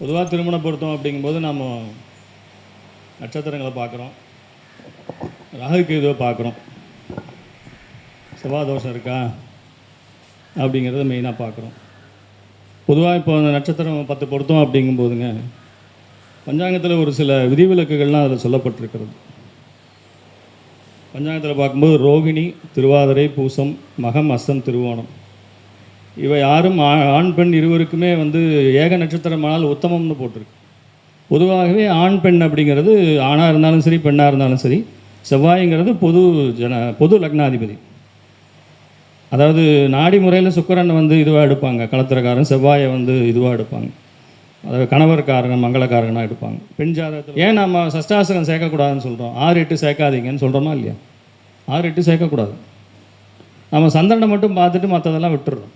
பொதுவாக திருமண பொருத்தம் அப்படிங்கும்போது நம்ம நட்சத்திரங்களை பார்க்குறோம், ராகு கேதுவை பார்க்குறோம், செவ்வாய் தோஷம் இருக்கா அப்படிங்கிறத மெயினாக பார்க்குறோம். பொதுவாக இப்போ அந்த நட்சத்திரம் 10 பொருத்தம் அப்படிங்கும்போதுங்க, பஞ்சாங்கத்தில் ஒரு சில விதிவிலக்குகள்லாம் அதில் சொல்லப்பட்டிருக்கிறது. பஞ்சாங்கத்தில் பார்க்கும்போது ரோகிணி, திருவாதிரை, பூசம், மகம், அஸ்தம், திருவோணம் இவை யாரும் ஆண் பெண் இருவருக்குமே ஏக நட்சத்திரமானால் உத்தமம்னு போட்டிருக்கு. பொதுவாகவே ஆண் பெண் அப்படிங்கிறது ஆணாக இருந்தாலும் சரி பெண்ணாக இருந்தாலும் சரி, செவ்வாய்ங்கிறது பொது லக்னாதிபதி. அதாவது நாடி முறையில் சுக்கிரன் இதுவாக எடுப்பாங்க, களத்திரக்காரன். செவ்வாயை இதுவாக எடுப்பாங்க, அதாவது கணவர்காரன் மங்களக்காரனாக எடுப்பாங்க. பெண் ஜாதகத்தில் ஏன் நம்ம சஷ்டாசனம் சேர்க்கக்கூடாதுன்னு சொல்கிறோம், 6-8 சேர்க்காதீங்கன்னு சொல்கிறோமா இல்லையா? 6-8 சேர்க்கக்கூடாது. நம்ம சந்திரனை மட்டும் பார்த்துட்டு மற்றதெல்லாம் விட்டுடுறோம்.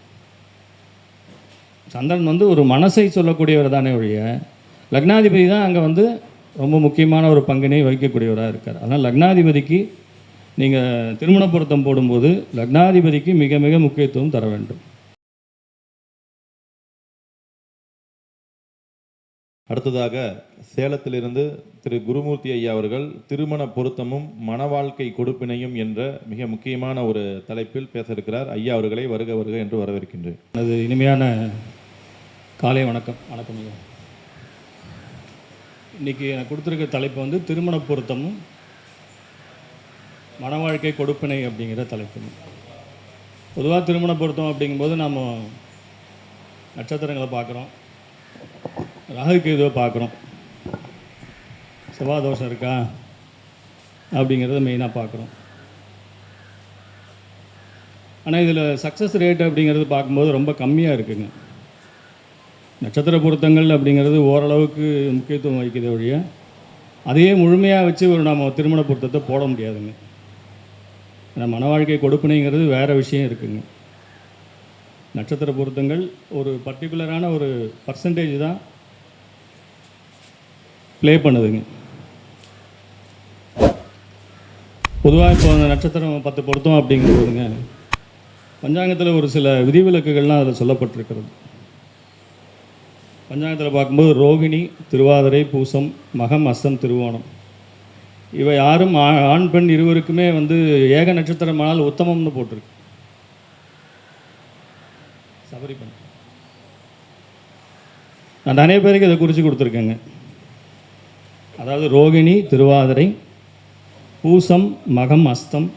சந்திரன் ஒரு மனசை சொல்லக்கூடியவர் தானே ஒழிய, லக்னாதிபதி தான் அங்கே ரொம்ப முக்கியமான ஒரு பங்கினை வகிக்கக்கூடியவராக இருக்கார். அதனால் லக்னாதிபதிக்கு நீங்கள் திருமண பொருத்தம் போடும்போது லக்னாதிபதிக்கு மிக மிக முக்கியத்துவம் தர வேண்டும். அடுத்ததாக சேலத்திலிருந்து திரு குருமூர்த்தி ஐயா அவர்கள் திருமண பொருத்தமும் மன வாழ்க்கை கொடுப்பினையும் என்ற மிக முக்கியமான ஒரு தலைப்பில் பேச இருக்கிறார். ஐயா அவர்களை வருக வருக என்று வரவேற்கின்றேன். அது இனிமையான காலை வணக்கம். வணக்கம் ஐயா. இன்றைக்கி எனக்கு கொடுத்துருக்க தலைப்பு திருமண பொருத்தமும் மன வாழ்க்கை கொடுப்பினை அப்படிங்கிற தலைப்பு. பொதுவாக திருமண பொருத்தம் அப்படிங்கும்போது நம்ம நட்சத்திரங்களை பார்க்குறோம், ராகு கேதுவை பார்க்குறோம், செவ்வாய் தோஷம் இருக்கா அப்படிங்கிறத மெயினாக பார்க்குறோம். ஆனால் இதில் சக்ஸஸ் ரேட் அப்படிங்கிறது பார்க்கும்போது ரொம்ப கம்மியாக இருக்குங்க. நட்சத்திர பொருத்தங்கள் அப்படிங்கிறது ஓரளவுக்கு முக்கியத்துவம் வகிக்கிறத ஒழிய அதையே முழுமையாக வச்சு நம்ம திருமண பொருத்தத்தை போட முடியாதுங்க. ஏன்னா மன வாழ்க்கை கொடுப்பினைங்கிறது வேறு விஷயம் இருக்குங்க. நட்சத்திர பொருத்தங்கள் ஒரு பர்டிகுலரான ஒரு பர்சன்டேஜ் தான் ப்ளே பண்ணுதுங்க. பொதுவாக இப்போ அந்த நட்சத்திரம் 10 பொருத்தம் அப்படிங்கும்போதுங்க, பஞ்சாங்கத்தில் ஒரு சில விதிவிலக்குகள்லாம் அதில் சொல்லப்பட்டிருக்கிறது. பஞ்சாங்கத்தில் பார்க்கும்போது ரோகிணி, திருவாதிரை, பூசம், மகம், அஸ்தம், திருவோணம் இவை யாரும் ஆண் பெண் இருவருக்குமே ஏக நட்சத்திரமானால் உத்தமம்னு போட்டிருக்கு. சபரி பண்ண நான் நிறைய பேருக்கு இதை குறித்து கொடுத்துருக்கேங்க. அதாவது ரோகிணி, திருவாதிரை, பூசம், மகம், அஸ்தம்,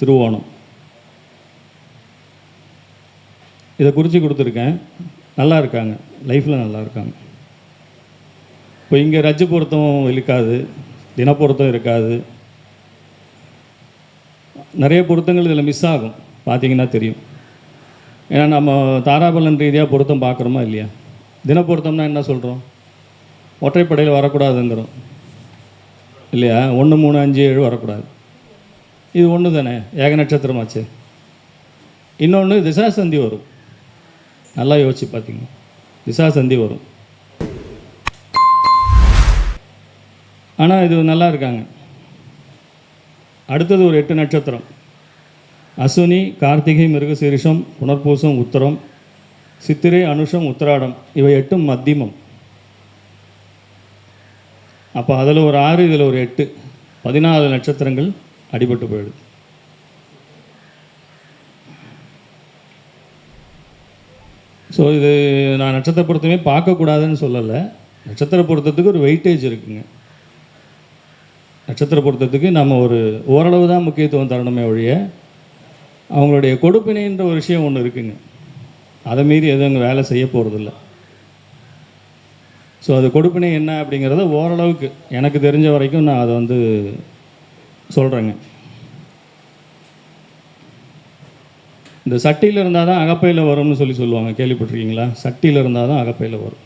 திருவோணம் இதை குறித்து கொடுத்துருக்கேன். நல்லா இருக்காங்க, லைஃப்பில் நல்லா இருக்காங்க. இப்போ இங்கே ரஜ்ஜு பொருத்தம் இருக்காது, தினப்பொருத்தம் இருக்காது, நிறைய பொருத்தங்கள் இதில் மிஸ் ஆகும், பார்த்தீங்கன்னா தெரியும். ஏன்னா நம்ம தாராபலன் ரீதியாக பொருத்தம் பார்க்குறோமா இல்லையா? தினப்பொருத்தம்னா என்ன சொல்கிறோம்? ஒற்றைப்படையில் வரக்கூடாதுங்கிறோம் இல்லையா? 1, 3, 5, 7 வரக்கூடாது. இது ஒன்று தானே, ஏக நட்சத்திரமாச்சு. இன்னொன்று திசாசந்தி வரும், நல்லா யோசிச்சு பார்த்தீங்க, திசாசந்தி வரும். ஆனால் இது நல்லா இருக்காங்க. அடுத்தது ஒரு 8 நட்சத்திரம்: அஸ்வினி, கார்த்திகை, மிருகசீரிஷம், புனர்பூசம், உத்தரம், சித்திரை, அனுஷம், உத்திராடம் இவை 8 மத்தியமம். அப்போ அதில் ஒரு 6, இதில் ஒரு 8, 14 நட்சத்திரங்கள் அடிபட்டு போயிடுது. ஸோ இது நான் நட்சத்திர பொருத்தமே பார்க்கக்கூடாதுன்னு சொல்லலை. நட்சத்திர பொருத்தத்துக்கு ஒரு வெயிட்டேஜ் இருக்குங்க. நட்சத்திர பொருத்தத்துக்கு நம்ம ஒரு ஓரளவு தான் முக்கியத்துவம் தரணுமே ஒழிய, அவங்களுடைய கொடுப்பினைன்ற ஒரு விஷயம் ஒன்று இருக்குங்க, அதை மீறி எதுவும் அங்கே வேலை செய்ய போகிறதில்ல. ஸோ அது கொடுப்பினை என்ன அப்படிங்கிறத ஓரளவுக்கு எனக்கு தெரிஞ்ச வரைக்கும் நான் அதை சொல்கிறேங்க. இந்த சட்டியில் இருந்தால் தான் அகப்பையில் வரும்னு சொல்லுவாங்க, கேள்விப்பட்டிருக்கீங்களா? சட்டியில் இருந்தால் தான் அகப்பையில் வரும்.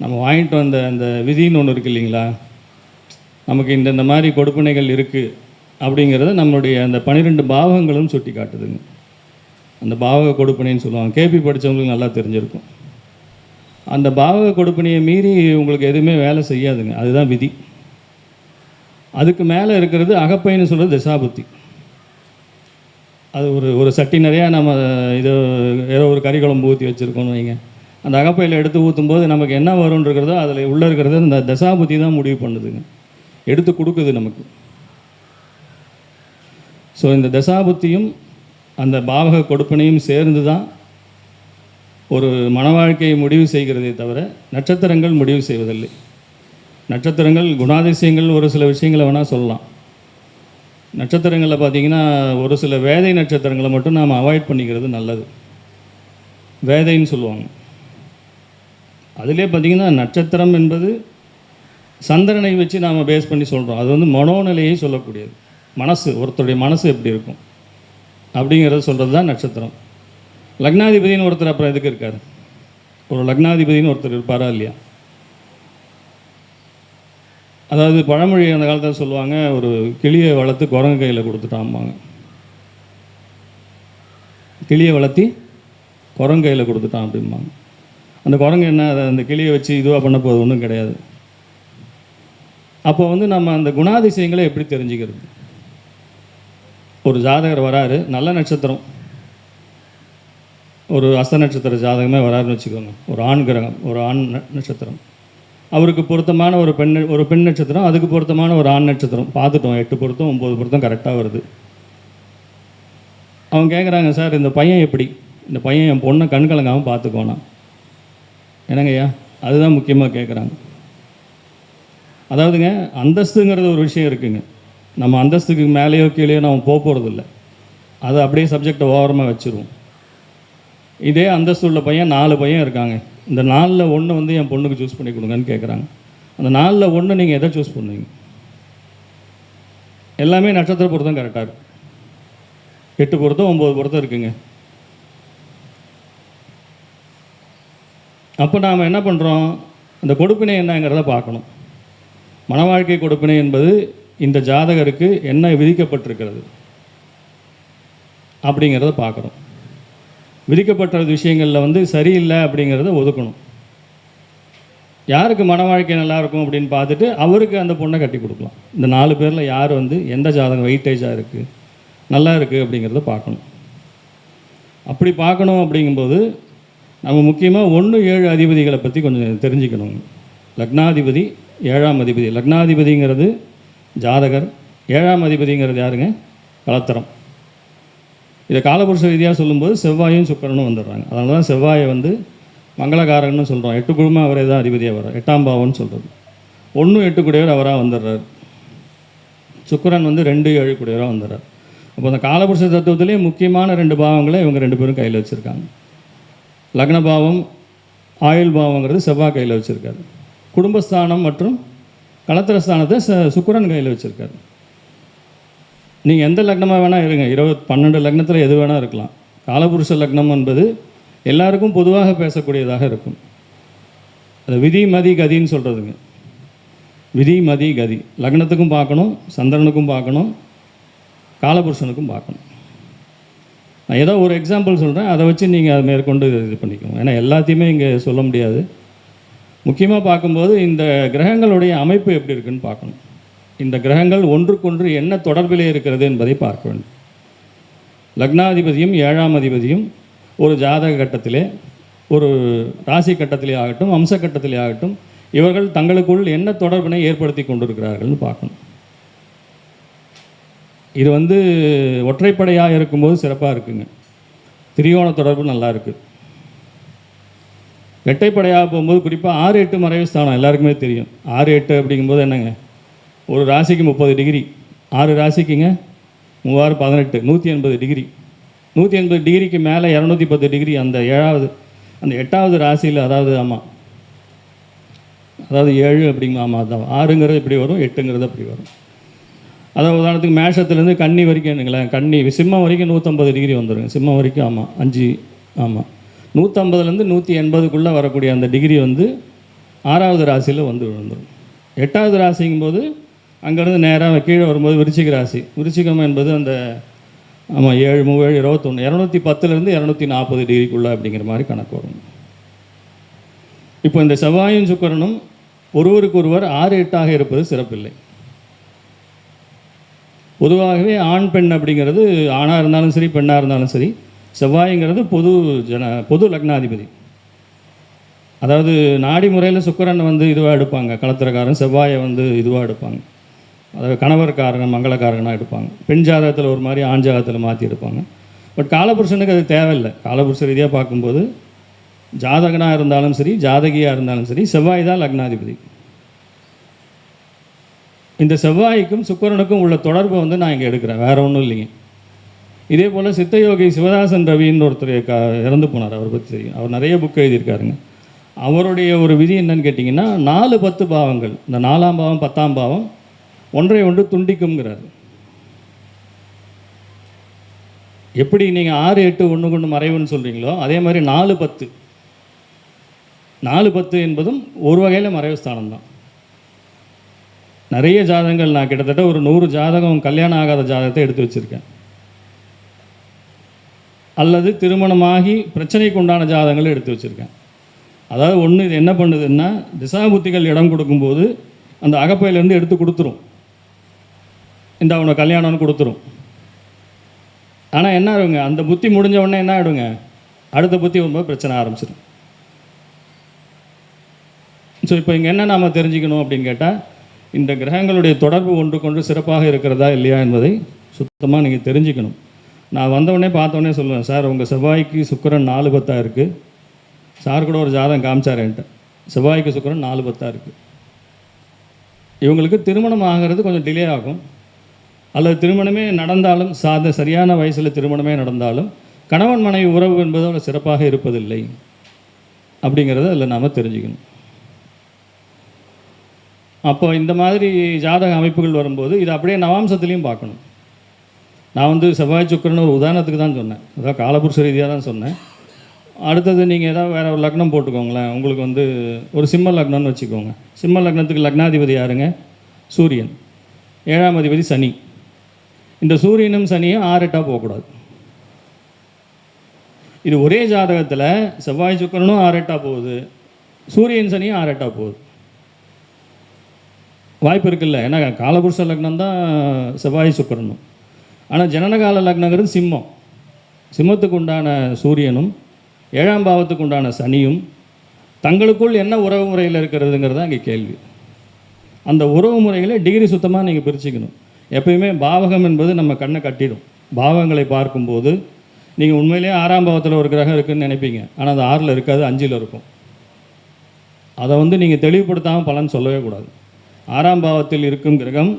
நம்ம வாங்கிட்டு வந்த அந்த விதின்னு ஒன்று இருக்குது இல்லைங்களா, நமக்கு இந்த மாதிரி கொடுப்பினைகள் இருக்குது அப்படிங்கிறத நம்மளுடைய அந்த 12 பாவங்களும் சுட்டி காட்டுதுங்க. அந்த பாவக கொடுப்பினைன்னு சொல்லுவாங்க. கேபி படித்தவங்களுக்கு நல்லா தெரிஞ்சிருக்கும். அந்த பாவக கொடுப்பினையை மீறி உங்களுக்கு எதுவுமே வேலை செய்யாதுங்க, அதுதான் விதி. அதுக்கு மேலே இருக்கிறது அகப்பைன்னு சொல்கிறது திசாபுத்தி. அது ஒரு சட்டி நிறையா நம்ம ஏதோ ஒரு கறி குழம்பு ஊற்றி வச்சுருக்கோன்னு வைங்க, அந்த அகப்பையில் எடுத்து ஊற்றும்போது நமக்கு என்ன வரும்ன்றதோ அதில் உள்ளே இருக்கிறத இந்த தசாபுத்தி தான் முடிவு பண்ணுதுங்க, எடுத்து கொடுக்குது நமக்கு. ஸோ இந்த தசாபுத்தியும் அந்த பாவக கொடுப்பினையும் சேர்ந்து தான் ஒரு மன வாழ்க்கையை முடிவு செய்கிறதே தவிர நட்சத்திரங்கள் முடிவு செய்வதில்லை. நட்சத்திரங்கள் குணாதிசயங்கள் ஒரு சில விஷயங்களை வேணால் சொல்லலாம். நட்சத்திரங்களில் பார்த்திங்கன்னா ஒரு சில வேதை நட்சத்திரங்களை மட்டும் நாம் அவாய்ட் பண்ணிக்கிறது நல்லது. வேதைன்னு சொல்லுவாங்க. அதிலே பார்த்திங்கன்னா நட்சத்திரம் என்பது சந்திரனை வச்சு நாம் பேஸ் பண்ணி சொல்கிறோம். அது வந்து மனோநிலையை சொல்லக்கூடியது. மனசு, ஒருத்தருடைய மனசு எப்படி இருக்கும் அப்படிங்கிறத சொல்கிறது தான் நட்சத்திரம். லக்னாதிபதினு ஒருத்தர் அப்புறம் எதுக்கு இருக்கார்? ஒரு லக்னாதிபதினு ஒருத்தர் இருப்பாரா இல்லையா? அதாவது பழமொழி அந்த காலத்தில் சொல்லுவாங்க, ஒரு கிளியை வளர்த்து குரங்கு கையில் கொடுத்துட்டாம்பாங்க. கிளியை வளர்த்தி குரங்கு கையில் கொடுத்துட்டான் அப்படிம்பாங்க. அந்த குரங்கு என்ன, அதை அந்த கிளியை வச்சு இதுவாக பண்ண போகிறது ஒன்றும் கிடையாது. அப்போ வந்து நம்ம அந்த குணாதிசயங்களை எப்படி தெரிஞ்சுக்கிறது? ஒரு ஜாதகர் வராரு, நல்ல நட்சத்திரம், ஒரு அஸ்த நட்சத்திர ஜாதகமே வராருன்னு வச்சுக்கோங்க, ஒரு ஆண் கிரகம், ஒரு ஆண் நட்சத்திரம், அவருக்கு பொருத்தமான ஒரு பெண் நட்சத்திரம், அதுக்கு பொருத்தமான ஒரு ஆண் நட்சத்திரம் பார்த்துட்டோம், 8 பொருத்தம் 9 பொருத்தம் கரெக்டாக வருது. அவங்க கேட்குறாங்க, சார் இந்த பையன் எப்படி, இந்த பையன் என் பொண்ணை கண் கலங்காமல் பார்த்துக்கோனா என்னங்கய்யா? அதுதான் முக்கியமாக கேட்குறாங்க. அதாவதுங்க, அந்தஸ்துங்கிறது ஒரு விஷயம் இருக்குங்க. நம்ம அந்தஸ்துக்கு மேலேயோ கீழேயோ நம்ம போகிறதில்ல, அதை அப்படியே சப்ஜெக்டை ஓரமாக வச்சுருவோம். இதே அந்தஸ்து உள்ள பையன் 4 பையன் இருக்காங்க, இந்த 4ல் 1 வந்து என் பொண்ணுக்கு சூஸ் பண்ணி கொடுங்கன்னு கேட்குறாங்க. அந்த 4ல் 1 நீங்கள் எதை சூஸ் பண்ணுவீங்க? எல்லாமே நட்சத்திர பொருத்தம் கரெக்டாக இருக்குது. 8 பொருத்தம் 9 பொருத்தம் இருக்குங்க. அப்போ நாம் என்ன பண்ணுறோம்? அந்த கொடுப்பினை என்னங்கிறத பார்க்கணும். மன வாழ்க்கை கொடுப்பினை என்பது இந்த ஜாதகருக்கு என்ன விதிக்கப்பட்டிருக்கிறது அப்படிங்கிறத பார்க்குறோம். விதிக்கப்பட்ட விஷயங்களில் வந்து சரியில்லை அப்படிங்கிறத ஒதுக்கணும். யாருக்கு மன வாழ்க்கை நல்லாயிருக்கும் அப்படின்னு பார்த்துட்டு அவருக்கு அந்த பொண்ணை கட்டி கொடுக்கலாம். இந்த 4 பேரில் யார் வந்து எந்த ஜாதகம் வெயிட்டேஜாக இருக்குது, நல்லா இருக்குது அப்படிங்கிறத பார்க்கணும். அப்படி பார்க்கணும். அப்படிங்கும்போது நம்ம முக்கியமாக 1, 7 அதிபதிகளை பற்றி கொஞ்சம் தெரிஞ்சுக்கணும். லக்னாதிபதி, 7ஆம் அதிபதி. லக்னாதிபதிங்கிறது ஜாதகர், 7ஆம் அதிபதிங்கிறது யாருங்க? கலத்திரம். இதை காலபுருஷ ரீதியாக சொல்லும்போது செவ்வாயும் சுக்கிரனும் வந்துடுறாங்க. அதனால தான் செவ்வாயை வந்து மங்களகாரன்னு சொல்கிறோம். 8 குழுமா அவரே தான் அதிபதியாக வர்றார், 8ஆம் பாவம்னு சொல்கிறது. 1, 8 கூடியவர் அவராக வந்துடுறார். சுக்கிரன் வந்து 2, 7 கூடியவராக வந்துடுறார். அப்போ அந்த காலபுருஷ தத்துவத்திலே முக்கியமான 2 பாவங்களை இவங்க 2 பேரும் கையில் வச்சுருக்காங்க. லக்ன பாவம், ஆயுள் பாவங்கிறது செவ்வாய் கையில் வச்சுருக்காரு. குடும்பஸ்தானம் மற்றும் கலத்திரஸ்தானத்தை சுக்கிரன் கையில் வச்சுருக்காரு. நீங்கள் எந்த லக்னமாக வேணால் இருங்க, 12 லக்னத்தில் எது வேணால் இருக்கலாம். காலபுருஷ லக்னம் என்பது எல்லாருக்கும் பொதுவாக பேசக்கூடியதாக இருக்கும். அது விதி மதி கதின்னு சொல்கிறதுங்க. விதி மதி கதி லக்னத்துக்கும் பார்க்கணும், சந்திரனுக்கும் பார்க்கணும், காலபுருஷனுக்கும் பார்க்கணும். நான் ஏதோ ஒரு எக்ஸாம்பிள் சொல்கிறேன், அதை வச்சு நீங்கள் அதை மேற்கொண்டு இது பண்ணிக்கணும். ஏன்னா எல்லாத்தையுமே இங்கே சொல்ல முடியாது. முக்கியமாக பார்க்கும்போது இந்த கிரகங்களுடைய அமைப்பு எப்படி இருக்குன்னு பார்க்கணும். இந்த கிரகங்கள் ஒன்றுக்கொன்று என்ன தொடர்பிலே இருக்கிறது என்பதை பார்க்க வேண்டும். லக்னாதிபதியும் 7ஆம் அதிபதியும் ஒரு ஜாதக கட்டத்திலே, ஒரு ராசி கட்டத்திலே ஆகட்டும், அம்ச கட்டத்திலே ஆகட்டும், இவர்கள் தங்களுக்குள் என்ன தொடர்பினை ஏற்படுத்தி கொண்டிருக்கிறார்கள்னு பார்க்கணும். இது வந்து ஒற்றைப்படையாக இருக்கும்போது சிறப்பாக இருக்குங்க, திரியோண தொடர்பு நல்லா இருக்குது. இரட்டைப்படையாக போகும்போது குறிப்பாக 6, 8 மறைவு ஸ்தானம் எல்லாருக்குமே தெரியும். 6, 8 அப்படிங்கும்போது என்னங்க, ஒரு ராசிக்கு 30 டிகிரி, 6 ராசிக்குங்க 3, 18, 180 டிகிரி. 180 டிகிரிக்கு மேலே 210 டிகிரி அந்த 8ஆவது ராசியில், அதாவது ஆமாம், அதாவது 7 அப்படிங்க, ஆமாம் அதான் 6ங்கிறது இப்படி வரும், 8ங்கிறது அப்படி வரும். அதாவது உதாரணத்துக்கு மேஷத்துலேருந்து கன்னி வரைக்கும் என்னங்களேன், கன்னி சிம்மம் வரைக்கும் 150 டிகிரி வந்துடுங்க. சிம்மம் வரைக்கும் ஆமாம் 5, ஆமாம் 150லேருந்து 180க்குள்ளே வரக்கூடிய அந்த டிகிரி வந்து 6ஆவது ராசியில் வந்து விழுந்துடும். 8ஆவது ராசிங்கும்போது அங்கேருந்து நேராக கீழே வரும்போது விருச்சிக ராசி. விருச்சிகம் என்பது அந்த ஆமாம் 7, 3, 7, 21, 210லேருந்து 240 டிகிரிக்குள்ளே அப்படிங்கிற மாதிரி கணக்கு வரும். இப்போ இந்த செவ்வாயும் சுக்கிரனும் ஒருவருக்கொருவர் 6, 8ஆக இருப்பது சிறப்பில்லை. பொதுவாகவே ஆண் பெண் அப்படிங்கிறது ஆணாக இருந்தாலும் சரி, பெண்ணாக இருந்தாலும் சரி, செவ்வாய்ங்கிறது பொது லக்னாதிபதி. அதாவது நாடி முறையில் சுக்கிரன் வந்து இதுவாக எடுப்பாங்க, களத்திரக்காரன். செவ்வாயை வந்து இதுவாக எடுப்பாங்க, அதாவது கணவர்காரன் மங்களக்காரனாக எடுப்பாங்க. பெண் ஜாதகத்தில் ஒரு மாதிரி, ஆண் ஜாதகத்தில் மாற்றி எடுப்பாங்க. பட் காலபுருஷனுக்கு அது தேவையில்லை. காலபுருஷ ரீதியாக பார்க்கும்போது ஜாதகனாக இருந்தாலும் சரி, ஜாதகியாக இருந்தாலும் சரி, செவ்வாய் தான் லக்னாதிபதி. இந்த செவ்வாய்க்கும் சுக்கிரனுக்கும் உள்ள தொடர்பை வந்து நான் இங்கே எடுக்கிறேன், வேறு ஒன்றும் இல்லைங்க. இதே போல் சித்தயோகி சிவதாசன் ரவின்னு ஒருத்தர் இறந்து போனார், அவரை பற்றி தெரியும். அவர் நிறைய புக் எழுதியிருக்காருங்க. அவருடைய ஒரு விதி என்னன்னு கேட்டிங்கன்னா, 4-10 பாவங்கள், இந்த 4ஆம் பாவம் 10ஆம் பாவம் ஒன்றை ஒன்று துண்டிக்கும்ங்கிறார். எப்படி நீங்கள் 6-8 ஒன்று கொண்டு மறைவுன்னு சொல்கிறீங்களோ, அதே மாதிரி 4-10 4-10 என்பதும் ஒரு வகையில் மறைவு ஸ்தானம் தான். நிறைய ஜாதகங்கள், நான் கிட்டத்தட்ட ஒரு 100 ஜாதகம் கல்யாணம் ஆகாத ஜாதகத்தை எடுத்து வச்சுருக்கேன், அல்லது திருமணமாகி பிரச்சனைக்கு உண்டான ஜாதகங்களை எடுத்து வச்சுருக்கேன். அதாவது ஒன்று, இது என்ன பண்ணுதுன்னா, திசாபுத்திகள் இடம் கொடுக்கும்போது அந்த அகப்பையிலேருந்து எடுத்து கொடுத்துரும், இந்த அவனை கல்யாணம்னு கொடுத்துரும். ஆனால் என்ன ஆகுங்க, அந்த புத்தி முடிஞ்ச உடனே என்ன ஆகிடுங்க, அடுத்த புத்தி வரும்போது பிரச்சனை ஆரம்பிச்சிடும். ஸோ இப்போ இங்கே என்ன நாம் தெரிஞ்சுக்கணும் அப்படின்னு கேட்டால், இந்த கிரகங்களுடைய தொடர்பு ஒன்றுக்கொன்று சிறப்பாக இருக்கிறதா இல்லையா என்பதை சுத்தமாக நீங்கள் தெரிஞ்சுக்கணும். நான் வந்தவுடனே பார்த்தோன்னே சொல்லுவேன், சார் உங்கள் செவ்வாய்க்கு சுக்கிரன் 4-10 இருக்குது. சார் கூட ஒரு ஜாதகம் காமிச்சார் என்கிட்ட, செவ்வாய்க்கு சுக்கிரன் 4-10 இருக்குது. இவங்களுக்கு திருமணம் ஆகிறது கொஞ்சம் டிலே ஆகும், அல்லது திருமணமே நடந்தாலும், சரியான வயசில் திருமணமே நடந்தாலும் கணவன் மனைவி உறவு என்பது அவ்வளோ சிறப்பாக இருப்பதில்லை அப்படிங்கிறத அதில் நாம் தெரிஞ்சுக்கணும். அப்போ இந்த மாதிரி ஜாதக அமைப்புகள் வரும்போது இதை அப்படியே நவாம்சத்துலேயும் பார்க்கணும். நான் வந்து செவ்வாய் சுக்கிரன் ஒரு உதாரணத்துக்கு தான் சொன்னேன், அதாவது காலபுருஷ ரீதியாக தான் சொன்னேன். அடுத்தது நீங்கள் ஏதாவது வேறு ஒரு லக்னம் போட்டுக்கோங்களேன். உங்களுக்கு வந்து ஒரு சிம்ம லக்னம்னு வச்சுக்கோங்க. சிம்ம லக்னத்துக்கு லக்னாதிபதி யாருங்க? சூரியன். 7ஆம் அதிபதி சனி. இந்த சூரியனும் சனியும் 6-8 போகக்கூடாது. இது ஒரே ஜாதகத்தில் செவ்வாய் சுக்கிரனும் 6-8 போகுது, சூரியன் சனியும் 6-8 போகுது. வாய்ப்பு இருக்குல்ல, ஏன்னா காலபுருஷ லக்னம் தான் செவ்வாய் சுக்கிரனும். ஆனால் ஜனனகால லக்னங்கிறது சிம்மம். சிம்மத்துக்கு உண்டான சூரியனும் 7ஆம் பாவத்துக்கு உண்டான சனியும் தங்களுக்குள் என்ன உறவு முறையில் இருக்கிறதுங்கிறது தான் இங்கே கேள்வி. அந்த உறவு முறைகளை டிகிரி சுத்தமாக நீங்கள் பிரிச்சுக்கணும். எப்பயுமே பாவகம் என்பது நம்ம கண்ணை கட்டிடும். பாவங்களை பார்க்கும்போது நீங்கள் உண்மையிலேயே 6ஆம் பாவத்தில் ஒரு கிரகம் இருக்குதுன்னு நினைப்பீங்க, ஆனால் அது 6ல் இருக்காது, 5ல் இருக்கும். அதை வந்து நீங்கள் தெளிவுபடுத்தாமல் பலன் சொல்லவே கூடாது. 6ஆம் பாவத்தில் இருக்கும் கிரகம்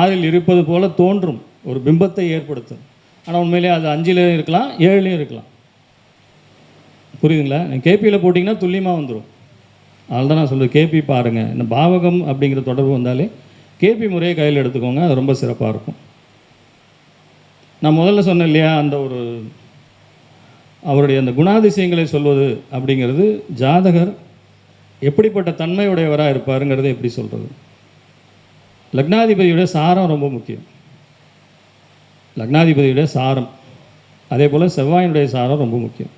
6ல் இருப்பது போல தோன்றும், ஒரு பிம்பத்தை ஏற்படுத்தும். ஆனால் உண்மையிலே அது 5லையும் இருக்கலாம், 7லையும் இருக்கலாம். புரியுதுங்களா? கேபியில் போட்டிங்கன்னா துல்லியமாக வந்துடும். அதனால தான் நான் சொல்லுவேன், கேபி பாருங்கள். இந்த பாவகம் அப்படிங்கிற தொடர்பு வந்தாலே கேபி முறையை கையில் எடுத்துக்கோங்க, அது ரொம்ப சிறப்பாக இருக்கும். நான் முதல்ல சொன்னேன் இல்லையா, அந்த ஒரு அவருடைய அந்த குணாதிசயங்களை சொல்வது அப்படிங்கிறது, ஜாதகர் எப்படிப்பட்ட தன்மையுடையவராக இருப்பாருங்கிறத எப்படி சொல்கிறது. லக்னாதிபதியுடைய சாரம் ரொம்ப முக்கியம். லக்னாதிபதியுடைய சாரம், அதே போல் செவ்வாயினுடைய சாரம் ரொம்ப முக்கியம்.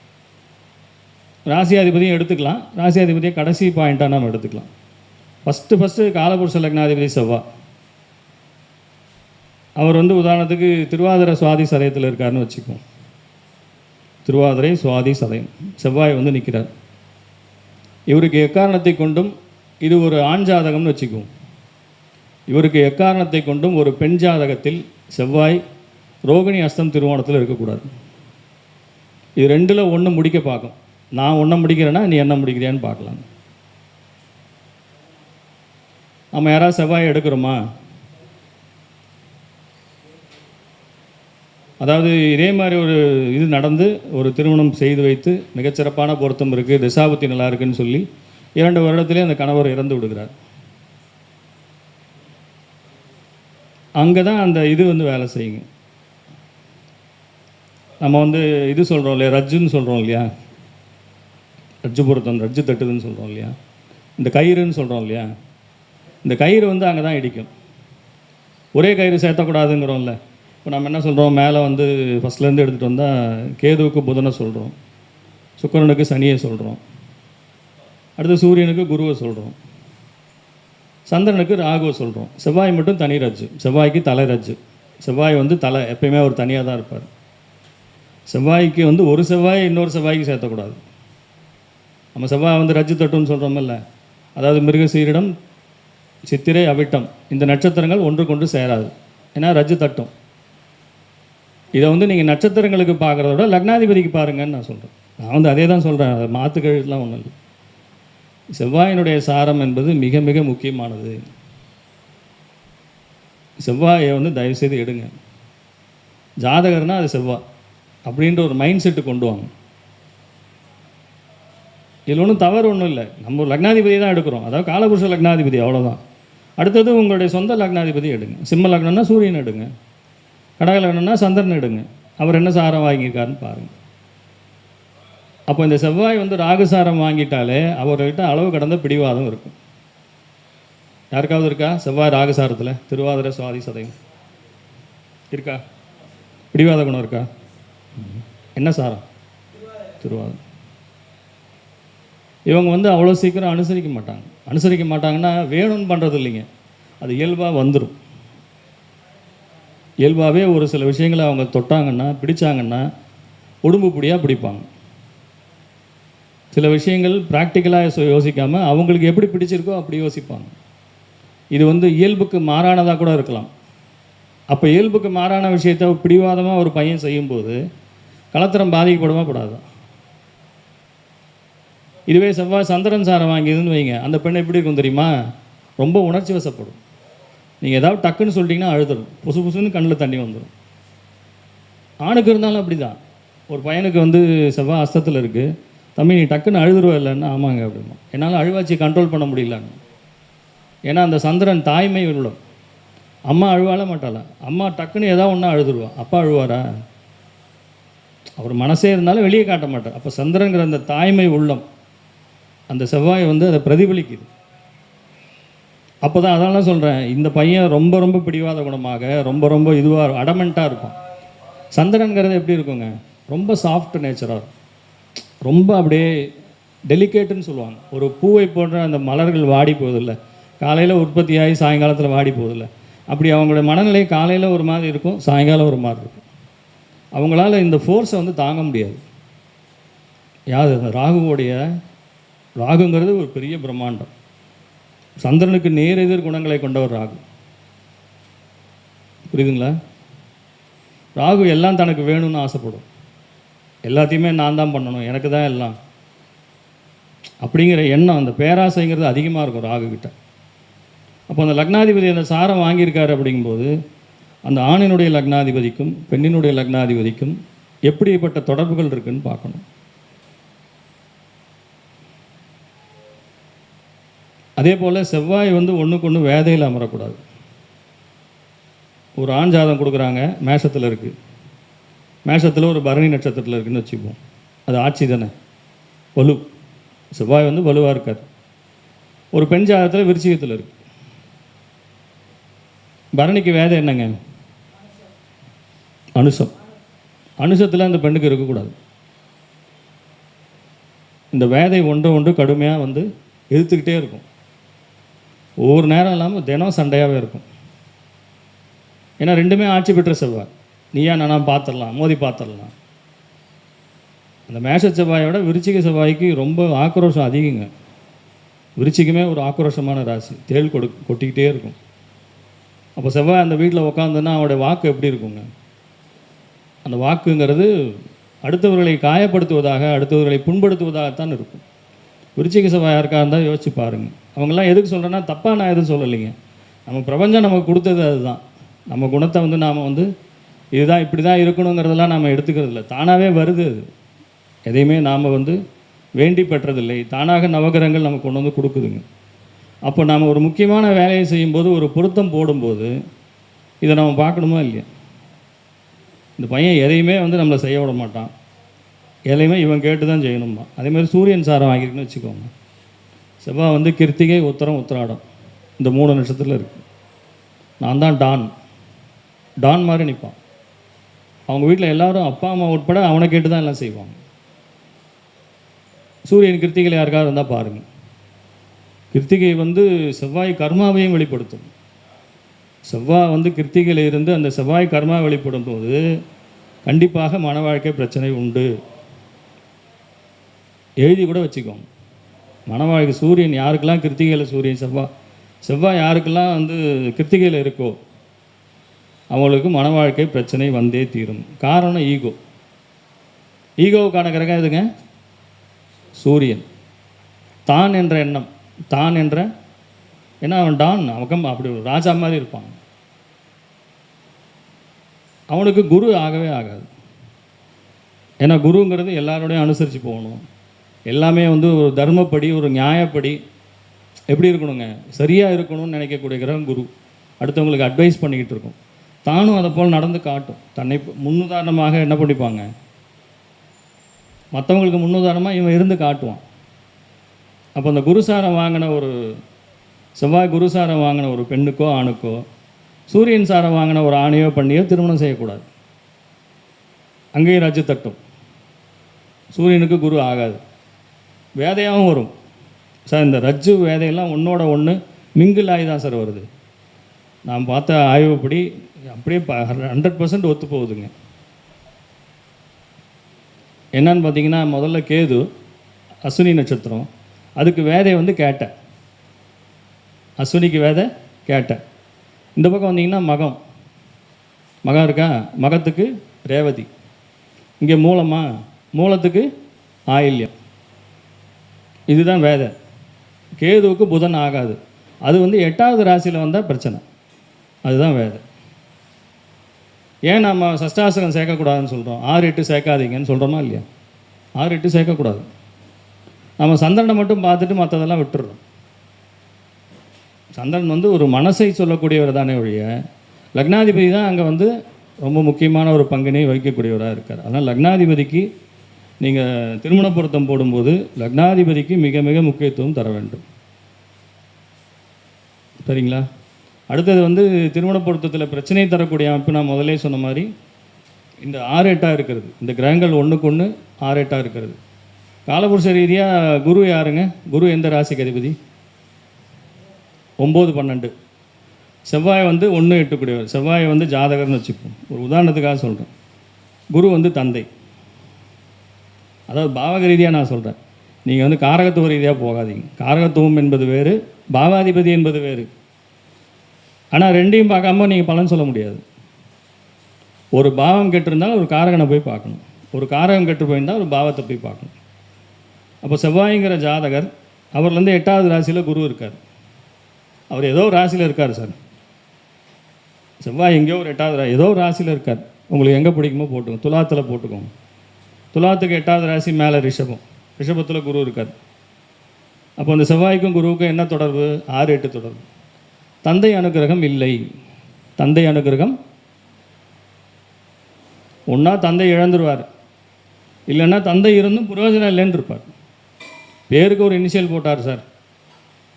ராசியாதிபதியும் எடுத்துக்கலாம், ராசியாதிபதியை கடைசி பாயிண்ட்டாக நம்ம எடுத்துக்கலாம். ஃபஸ்ட்டு காலபுருஷ லக்னாதிபதி செவ்வாய். அவர் வந்து உதாரணத்துக்கு திருவாதிரை சுவாதி சதயத்தில் இருக்காருன்னு வச்சுக்குவோம். திருவாதிரை சுவாதி சதயம் செவ்வாய் வந்து நிற்கிறார். இவருக்கு எக்காரணத்தை கொண்டும், இது ஒரு ஆண் ஜாதகம்னு வச்சுக்குவோம், இவருக்கு எக்காரணத்தை கொண்டும் ஒரு பெண் ஜாதகத்தில் செவ்வாய் ரோகிணி அஸ்தம் திருவோணத்தில் இருக்கக்கூடாது. இது 2ல் 1 முடிக்க பார்க்கும். நான் ஒன்றை முடிக்கிறேன்னா நீ என்ன முடிக்கிறியான்னு பார்க்கலாம். நம்ம யாராவது செவ்வாய் எடுக்கிறோமா? அதாவது இதே மாதிரி ஒரு இது நடந்து ஒரு திருமணம் செய்து வைத்து மிகச்சிறப்பான பொருத்தம் இருக்குது, திசாபுத்தி நல்லா இருக்குன்னு சொல்லி 2 வருடத்திலே அந்த கணவர் இறந்து விடுகிறார். அங்கே தான் அந்த இது வந்து வேலை செய்யுங்க. நம்ம வந்து இது சொல்கிறோம் இல்லையா, ரஜ்ஜுன்னு சொல்கிறோம் இல்லையா, ரஜ்ஜு பொருத்தம், ரஜ்ஜு தட்டுதுன்னு சொல்கிறோம் இல்லையா, இந்த கயிறுன்னு சொல்கிறோம் இல்லையா, இந்த கயிறு வந்து அங்கே தான் இடிக்கும். ஒரே கயிறு சேர்த்தக்கூடாதுங்கிறோம்ல. இப்போ நம்ம என்ன சொல்கிறோம், மேலே வந்து ஃபஸ்ட்லேருந்து எடுத்துகிட்டு வந்தால் கேதுவுக்கு புதனை சொல்கிறோம், சுக்கிரனுக்கு சனியை சொல்கிறோம், அடுத்து சூரியனுக்கு குருவை சொல்கிறோம், சந்திரனுக்கு ராகுவை சொல்கிறோம். செவ்வாய் மட்டும் தனி ரஜ்ஜு, செவ்வாய்க்கு தலை ரஜ்ஜு. செவ்வாய் வந்து தலை எப்பயுமே அவர் தனியாக தான் இருப்பார். செவ்வாய்க்கு வந்து ஒரு செவ்வாய் இன்னொரு செவ்வாய்க்கு சேர்த்தக்கூடாது. நம்ம செவ்வாய் வந்து ரஜ்ஜு தட்டுன்னு சொல்கிறோமில்ல, அதாவது மிருகசீரிடம், சித்திரை, அவிட்டம் இந்த நட்சத்திரங்கள் ஒன்றுக்கொன்று சேராது. ஏன்னா ரஜ்ஜு தட்டும். இதை வந்து நீங்கள் நட்சத்திரங்களுக்கு பார்க்குறத விட லக்னாதிபதிக்கு பாருங்கன்னு நான் சொல்கிறேன். நான் வந்து அதே தான் சொல்கிறேன், அதை மாற்றுக்கழுதுலாம் ஒன்றும் இல்லை. செவ்வாயினுடைய சாரம் என்பது மிக மிக முக்கியமானது. செவ்வாயை வந்து தயவுசெய்து எடுங்க. ஜாதகர்னால் அது செவ்வாய் அப்படின்ற ஒரு மைண்ட் செட்டு கொண்டு வாங்க. இதில் ஒன்றும் தவறு ஒன்றும் இல்லை. நம்ம லக்னாதிபதி தான் எடுக்கிறோம், அதாவது காலபுருஷ லக்னாதிபதி, அவ்வளோதான். அடுத்தது உங்களுடைய சொந்த லக்னாதிபதி எடுங்க. சிம்ம லக்னம்னா சூரியன் எடுங்க, கடக லக்னம்னா சந்திரன் எடுங்க. அவர் என்ன சாரம் வாங்கியிருக்காருன்னு பாருங்கள். அப்போ இந்த செவ்வாய் வந்து ராகுசாரம் வாங்கிட்டாலே அவர்கிட்ட அளவு கடந்த பிடிவாதம் இருக்கும். யாருக்காவது இருக்கா செவ்வாய் ராகுசாரத்தில்? திருவாதிரை, சுவாதி, சதயம் இருக்கா? பிடிவாத குணம் இருக்கா? என்ன சாரம்? திருவாதிரை. இவங்க வந்து அவ்வளோ சீக்கிரம் அனுசரிக்க மாட்டாங்கன்னா வேணும்னு பண்ணுறது இல்லைங்க, அது இயல்பாக வந்துடும். இயல்பாகவே ஒரு சில விஷயங்களை அவங்க தொட்டாங்கன்னா, பிடிச்சாங்கன்னா உடம்பு பிடியாக பிடிப்பாங்க. சில விஷயங்கள் ப்ராக்டிக்கலாக யோசிக்காமல் அவங்களுக்கு எப்படி பிடிச்சிருக்கோ அப்படி யோசிப்பாங்க. இது வந்து இயல்புக்கு மாறானதாக கூட இருக்கலாம். அப்போ இயல்புக்கு மாறான விஷயத்தை பிடிவாதமாக ஒரு பையன் செய்யும்போது கலத்திரம் பாதிக்கப்படுமா கூடாது. இதுவே செவ்வாய் சந்திரன் சாரம் வாங்கியதுன்னு வைங்க, அந்த பெண் எப்படி இருக்கும் தெரியுமா? ரொம்ப உணர்ச்சி வசப்படும். நீங்கள் ஏதாவது டக்குன்னு சொல்லிட்டீங்கன்னா அழுதுடும், புசு புசுன்னு கண்ணில் தண்ணி வந்துடும். ஆணுக்கு இருந்தாலும் அப்படி தான். ஒரு பையனுக்கு வந்து செவ்வாய் அஸ்தத்தில் இருக்குது, தம்பி நீ டக்குன்னு அழுதுருவ இல்லைன்னா, ஆமாங்க அப்படிமா, என்னால் அழுவாச்சி கண்ட்ரோல் பண்ண முடியலன்னு. ஏன்னா அந்த சந்திரன் தாய்மை உள்ளம். அம்மா அழுவால மாட்டாளா? அம்மா டக்குன்னு ஏதாவது ஒன்றா அழுதுருவா. அப்பா அழுவாரா? அவர் மனசே இருந்தாலும் வெளியே காட்ட மாட்டார். அப்போ சந்திரங்கிற அந்த தாய்மை உள்ளம், அந்த செவ்வாய் வந்து அதை பிரதிபலிக்குது. அப்போ தான் அதெல்லாம் சொல்கிறேன், இந்த பையன் ரொம்ப ரொம்ப பிடிவாத குணமாக ரொம்ப ரொம்ப இதுவாக அடமெண்ட்டாக இருக்கும். சந்திரன்கிறது எப்படி இருக்குங்க? ரொம்ப சாஃப்ட் நேச்சராக இருக்கும், ரொம்ப அப்படியே டெலிகேட்டுன்னு சொல்லுவாங்க. ஒரு பூவை போன்ற அந்த மலர்கள் வாடி போவதில்லை, காலையில் உற்பத்தியாகி சாயங்காலத்தில் வாடி போவதில்லை. அப்படி அவங்களுடைய மனநிலை காலையில் ஒரு மாதிரி இருக்கும், சாயங்காலம் ஒரு மாதிரி இருக்கும். அவங்களால இந்த ஃபோர்ஸை வந்து தாங்க முடியாது. யார்? அந்த ராகுங்கிறது ஒரு பெரிய பிரம்மாண்டம். சந்திரனுக்கு நேர் எதிர் குணங்களை கொண்டவர் ராகு. புரியுதுங்களா? ராகு எல்லாம் தனக்கு வேணும்னு ஆசைப்படும், எல்லாத்தையுமே நான் தான் பண்ணணும், எனக்கு தான் எல்லாம் அப்படிங்கிற எண்ணம், அந்த பேராசைங்கிறது அதிகமாக இருக்கும் ராகு கிட்ட. அப்போ அந்த லக்னாதிபதி அந்த சாரம் வாங்கியிருக்காரு அப்படிங்கும்போது அந்த ஆணினுடைய லக்னாதிபதிக்கும் பெண்ணினுடைய லக்னாதிபதிக்கும் எப்படிப்பட்ட தொடர்புகள் இருக்குன்னு பார்க்கணும். அதே போல் செவ்வாய் வந்து ஒன்றுக்கு ஒன்று வேதையில் அமரக்கூடாது. ஒரு ஆண் ஜாதகம் கொடுக்குறாங்க, மேஷத்தில் இருக்குது, மேஷத்தில் ஒரு பரணி நட்சத்திரத்தில் இருக்குதுன்னு வச்சுப்போம், அது ஆட்சி தானே, வலு. செவ்வாய் வந்து வலுவாக இருக்கார். ஒரு பெண் ஜாதகத்தில் விருச்சிகத்தில் இருக்குது, பரணிக்கு வேதை என்னங்க? அனுசம். அனுசத்தில் அந்த பெண்ணுக்கு இருக்கக்கூடாது. இந்த வேதை ஒன்று கடுமையாக வந்து எதிர்த்துக்கிட்டே இருக்கும், ஒவ்வொரு நேரம் இல்லாமல் தினம் சண்டையாகவே இருக்கும். ஏன்னா ரெண்டுமே ஆட்சி பெற்ற செவ்வாய், நீயா நானா பார்த்துடலாம், மோதி பார்த்துடலாம். அந்த மேஷ செவ்வாயோட விருச்சிக செவ்வாய்க்கு ரொம்ப ஆக்ரோஷம் அதிகங்க. விருச்சிகமே ஒரு ஆக்ரோஷமான ராசி, தேள் கொட்டிக்கிட்டே இருக்கும். அப்போ செவ்வாய் அந்த வீட்டில் உட்காந்துன்னா அவனுடைய வாக்கு எப்படி இருக்குங்க? அந்த வாக்குங்கிறது அடுத்தவர்களை காயப்படுத்துவதாக, அடுத்தவர்களை புண்படுத்துவதாகத்தான் இருக்கும். விருச்சிக செவ்வாய் யாருக்காக இருந்தால் யோசிச்சு பாருங்கள். அவங்கெல்லாம் எதுக்கு சொல்கிறேன்னா, தப்பாக நான் எதுவும் சொல்லலைங்க, நம்ம பிரபஞ்சம் நமக்கு கொடுத்தது அதுதான். நம்ம குணத்தை வந்து நாம் வந்து இதுதான் இப்படி தான் இருக்கணுங்கிறதெல்லாம் நாம் எடுத்துக்கிறது இல்லை, தானாகவே வருது. அது எதையுமே நாம் வந்து வேண்டி பெற்றதில்லை, தானாக நவகிரகங்கள் நமக்கு கொண்டு வந்து கொடுக்குதுங்க. அப்போ நாம் ஒரு முக்கியமான வேலையை செய்யும்போது, ஒரு பொருத்தம் போடும்போது இதை நம்ம பார்க்கணுமா இல்லையா? இந்த பையன் எதையுமே வந்து நம்மளை செய்ய விட மாட்டான், எதையுமே இவன் கேட்டு தான் செய்யணுமா. அதேமாதிரி சூரியன் சாரம் வாங்கியிருக்குன்னு வச்சுக்கோங்க, செவ்வாய் வந்து கிருத்திகை, உத்தரம், உத்திராடம் இந்த 3 நட்சத்திரத்தில் இருக்குது. நான் தான் டான் மாதிரி நிற்பான். அவங்க வீட்டில் எல்லோரும் அப்பா அம்மா உட்பட அவனை கேட்டு தான் எல்லாம் செய்வாங்க. சூரியன் கிருத்திகையில் யாருக்காவது இருந்தால் பாருங்கள். கிருத்திகை வந்து செவ்வாய் கர்மாவையும் வெளிப்படுத்தும். செவ்வாய் வந்து கிருத்திகையில் இருந்து அந்த செவ்வாய் கர்மா வெளிப்படும் போது கண்டிப்பாக மன வாழ்க்கை பிரச்சனை உண்டு. எழுதி கூட வச்சுக்கோங்க. மன வாழ்க்கை சூரியன் யாருக்கெல்லாம் கிருத்திகையில் சூரியன் செவ்வாய் யாருக்கெல்லாம் வந்து கிருத்திகையில் இருக்கோ அவங்களுக்கு மன வாழ்க்கை பிரச்சனை வந்தே தீரும். காரணம் ஈகோவுக்கான கிரகம் எதுங்க? சூரியன். தான் என்ற எண்ணம், தான் என்ற ஏன்னா அவன் அவன் அப்படி ஒரு ராஜா மாதிரி இருப்பான். அவனுக்கு குரு ஆகவே ஆகாது. ஏன்னா குருங்கிறது எல்லாரோடையும் அனுசரித்து போகணும். எல்லாமே வந்து ஒரு தர்மப்படி ஒரு நியாயப்படி எப்படி இருக்கணுங்க, சரியாக இருக்கணும்னு நினைக்கக்கூடிய கிரகம் குரு. அடுத்தவங்களுக்கு அட்வைஸ் பண்ணிக்கிட்டு இருக்கும். தானும் அதை போல் நடந்து காட்டும். தன்னை முன்னுதாரணமாக என்ன பண்ணிப்பாங்க, மற்றவங்களுக்கு முன்னுதாரணமாக இவன் இருந்து காட்டுவான். அப்போ அந்த குருசாரம் வாங்கின ஒரு செவ்வாய் குருசாரம் வாங்கின ஒரு பெண்ணுக்கோ ஆணுக்கோ சூரியன் சாரம் வாங்கின ஒரு ஆணையோ பண்ணியோ திருமணம் செய்யக்கூடாது. அங்கேயும் ரஜ்ஜு தட்டும். சூரியனுக்கு குரு ஆகாது. வேதையாகவும் வரும் சார். இந்த ரஜ்ஜு வேதையெல்லாம் ஒன்றோட ஒன்று மிங்கிள் ஆகி தான் சார் வருது. நான் பார்த்த ஆய்வுப்படி அப்படியே 100% ஒத்து போகுதுங்க. என்னன்னு பார்த்தீங்கன்னா, முதல்ல கேது அஸ்வினி நட்சத்திரம், அதுக்கு வேதை வந்து கேட்டை, அஸ்வினிக்கு வேதை கேட்டை. இந்த பக்கம் வந்தீங்கன்னா மகம் இருக்கா, மகத்துக்கு ரேவதி. இங்கே மூலத்துக்கு ஆயில்யம். இதுதான் வேதை. கேதுவுக்கு புதன் ஆகாது. அது வந்து 8வது ராசியில் வந்தால் பிரச்சனை. அதுதான் வேதை. ஏன் நம்ம சஷ்டாசகம் சேர்க்கக்கூடாதுன்னு சொல்கிறோம், 6 8 சேர்க்காதீங்கன்னு சொல்கிறோமா இல்லையா? 6 8 சேர்க்கக்கூடாது. நம்ம சந்திரனை மட்டும் பார்த்துட்டு மற்றதெல்லாம் விட்டுடுறோம். சந்திரன் வந்து ஒரு மனசை சொல்லக்கூடியவர் தானே ஒழிய, லக்னாதிபதி தான் அங்கே வந்து ரொம்ப முக்கியமான ஒரு பங்கினை வகிக்கக்கூடியவராக இருக்கார். அதனால் லக்னாதிபதிக்கு நீங்கள் திருமண பொருத்தம் போடும்போது லக்னாதிபதிக்கு மிக மிக முக்கியத்துவம் தர வேண்டும். சரிங்களா? அடுத்தது வந்து திருமண பொருத்தத்தில் பிரச்சனை தரக்கூடிய அமைப்பு நான் முதலே சொன்ன மாதிரி இந்த 6 8 இருக்கிறது. இந்த கிரகங்கள் ஒன்றுக்கு ஒன்று 6 8 இருக்கிறது. காலபுருஷ ரீதியாக குரு யாருங்க? குரு எந்த ராசிக்கு அதிபதி? 9 12. செவ்வாய் வந்து 1 8 கூடியவர். செவ்வாய் வந்து ஜாதகர்னு வச்சுப்போம். ஒரு உதாரணத்துக்காக சொல்கிறேன். குரு வந்து தந்தை. அதாவது பாவக ரீதியாக நான் சொல்கிறேன். நீங்கள் வந்து காரகத்துவ ரீதியாக போகாதீங்க. காரகத்துவம் என்பது வேறு, பாவாதிபதி என்பது வேறு. ஆனால் ரெண்டையும் பார்க்காம நீங்கள் பலன் சொல்ல முடியாது. ஒரு பாவம் கெட்டிருந்தால் ஒரு காரகனை போய் பார்க்கணும், ஒரு காரகம் கெட்டு போயிருந்தால் ஒரு பாவத்தை போய் பார்க்கணும். அப்போ செவ்வாய்ங்கிற ஜாதகர், அவர்லேருந்து 8வது ராசியில் குரு இருக்கார். அவர் ஏதோ ஒரு ராசியில் இருக்கார் சார். செவ்வாய் எங்கேயோ ஒரு 8வது ஏதோ ஒரு ராசியில் இருக்கார். உங்களுக்கு எங்கே பிடிக்குமோ போட்டுக்கோங்க. துலாத்தில் போட்டுக்கோங்க. துலாத்துக்கு 8வது ராசி மேலே ரிஷபத்தில் குரு இருக்கார். அப்போ அந்த செவ்வாய்க்கும் குருவுக்கும் என்ன தொடர்பு? 6 8 தொடர்பு. தந்தை அனுகிரகம் இல்லை. தந்தை அனுகிரகம் ஒன்றா தந்தை இழந்துருவார், இல்லைன்னா தந்தை இருந்தும் பிரயோஜனம் இல்லைன்னு இருப்பார். பேருக்கு ஒரு இனிஷியல் போட்டார் சார்,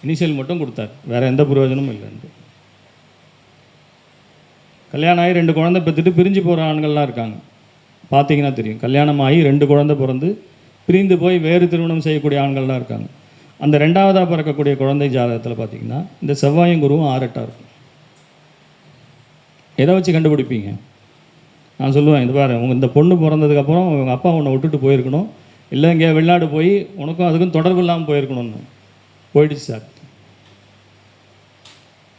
இனிஷியல் மட்டும் கொடுத்தார், வேறு எந்த பிரயோஜனமும் இல்லைன்னு. கல்யாணம் ஆகி 2 குழந்தை பெற்றுட்டு பிரிஞ்சு போகிற ஆண்கள்லாம் இருக்காங்க. பார்த்தீங்கன்னா தெரியும். கல்யாணம் ஆகி 2 குழந்தை பிறந்து பிரிந்து போய் வேறு திருமணம் செய்யக்கூடிய ஆண்கள்லாம் இருக்காங்க. அந்த 2வதாக பிறக்கக்கூடிய குழந்தை ஜாதகத்தில் பார்த்தீங்கன்னா இந்த செவ்வாயும் குருவும் 6 8 இருக்கும். எதை வச்சு கண்டுபிடிப்பீங்க? நான் சொல்லுவேன், இது பாரு, இந்த பொண்ணு பிறந்ததுக்கப்புறம் உங்கள் அப்பா உன்னை விட்டுட்டு போயிருக்கணும், இல்லை இங்கே வெளிநாடு போய் உனக்கும் அதுக்கும் தொடர்பு இல்லாமல் போயிருக்கணும்னு. போயிடுச்சு சார்.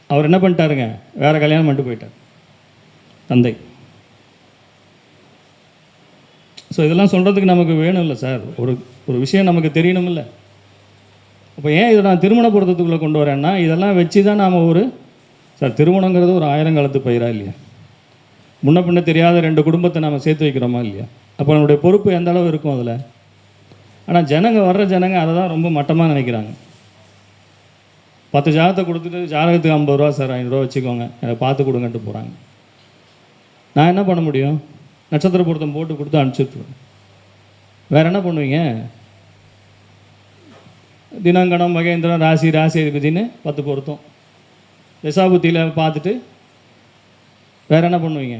அவர் என்ன பண்ணிட்டாருங்க, வேறு கல்யாணம் பண்ணிட்டு போயிட்டார் தந்தை. ஸோ இதெல்லாம் சொல்கிறதுக்கு நமக்கு வேணும் இல்லை சார், ஒரு விஷயம் நமக்கு தெரியணும் இல்லை. அப்போ ஏன் இதை நான் திருமண பொருத்தத்துக்குள்ளே கொண்டு வரேன்னா, இதெல்லாம் வச்சு தான் நாம் சார் திருமணங்கிறது ஒரு 1000 காலத்து பயிரா இல்லையா? முன்ன பின்ன தெரியாத 2 குடும்பத்தை நாம் சேர்த்து வைக்கிறோமா இல்லையா? அப்போ நம்மளுடைய பொறுப்பு எந்த அளவு இருக்கும் அதில்? ஆனால் வர்ற ஜனங்க அதை தான் ரொம்ப மட்டமாக நினைக்கிறாங்க. 10 ஜாதகத்தை கொடுத்துட்டு ஜாதகத்துக்கு 50 ரூபா சார், 500 ரூபா வச்சுக்கோங்க, அதை பார்த்து கொடுங்கன்ட்டு போகிறாங்க. நான் என்ன பண்ண முடியும்? நட்சத்திர பொருத்தம் போட்டு கொடுத்து அனுப்பிச்சுட்ருவேன். வேறு என்ன பண்ணுவீங்க? தினங்கணம் மகேந்திரன் ராசி அதிபதினு 10 பொருத்தம் தசாபுத்தியில் பார்த்துட்டு வேறு என்ன பண்ணுவீங்க?